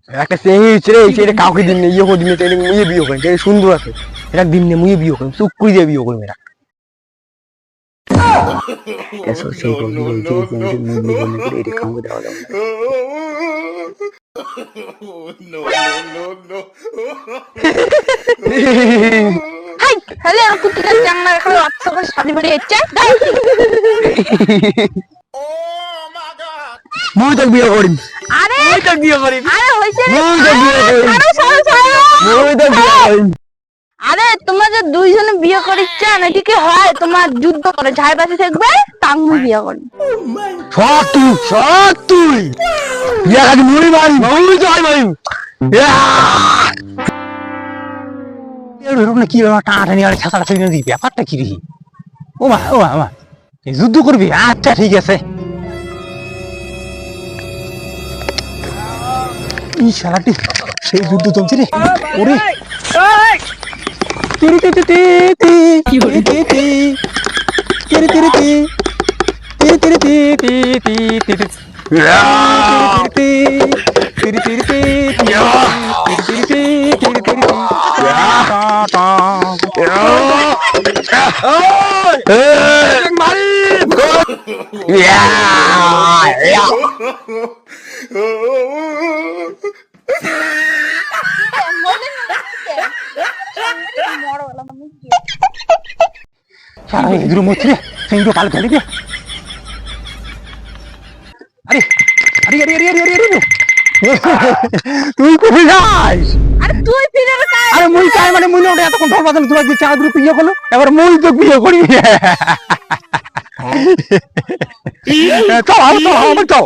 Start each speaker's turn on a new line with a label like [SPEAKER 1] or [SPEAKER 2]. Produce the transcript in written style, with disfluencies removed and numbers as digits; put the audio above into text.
[SPEAKER 1] একটা সেটা কাউকে দিন ইয়ে করে দিন এটা মুয়ে বিয়ে করেন এটা সুন্দর আছে এটা দিন মুয়ে বিয়ে করেন চুপ করে দিয়ে বিয়ে করবেন এরা সেই এটা কাউকে দেওয়া যাবে
[SPEAKER 2] হাই হলে আর কুটিটা চাংনা এখন আচ্ছা করে শাদি বাড়ি এসছে
[SPEAKER 1] মুই তো বিয়ে করিম
[SPEAKER 2] আরে
[SPEAKER 1] মুই তো বিয়ে করিম
[SPEAKER 2] আরে হইছে
[SPEAKER 1] মুই তো বিয়ে করিম
[SPEAKER 2] আরে সরো
[SPEAKER 1] মুই তো বিয়ে করিম
[SPEAKER 2] আরে তোমরা যে দুইজনে বিয়ে করিচ্ছেন এটি কি হয় তোমার যুদ্ধ করে ঝাই বাসি থাকবে তাং মুই বিয়ে করি
[SPEAKER 1] সব তুই বিয়ে কাজ মুই মারি মুই তো হয় মারি এরকম কি টানাটানি আর ছাতাটা দিবি ব্যাপারটা কি রে ও মা যুদ্ধ করবি আচ্ছা ঠিক আছে এই শালাটি সেই যুদ্ধ চলছে রে ওরে তেরি তেরি তেরি কি হলো তেরি তেরি তেরি তেরি তেরি তেরি কাল ফেলে দিয়ে আরে আরে আরে আরে আরে আরে তুই কোথায় যাস
[SPEAKER 2] আরে তুই ফিরে
[SPEAKER 1] আরে মুই চাই মানে মুই ওটা এতক্ষণ ঢোল বাজানো তোমার যে চা গ্রুপ ইয়ে হলো এবার মুই তো বিয়ে করি চল চল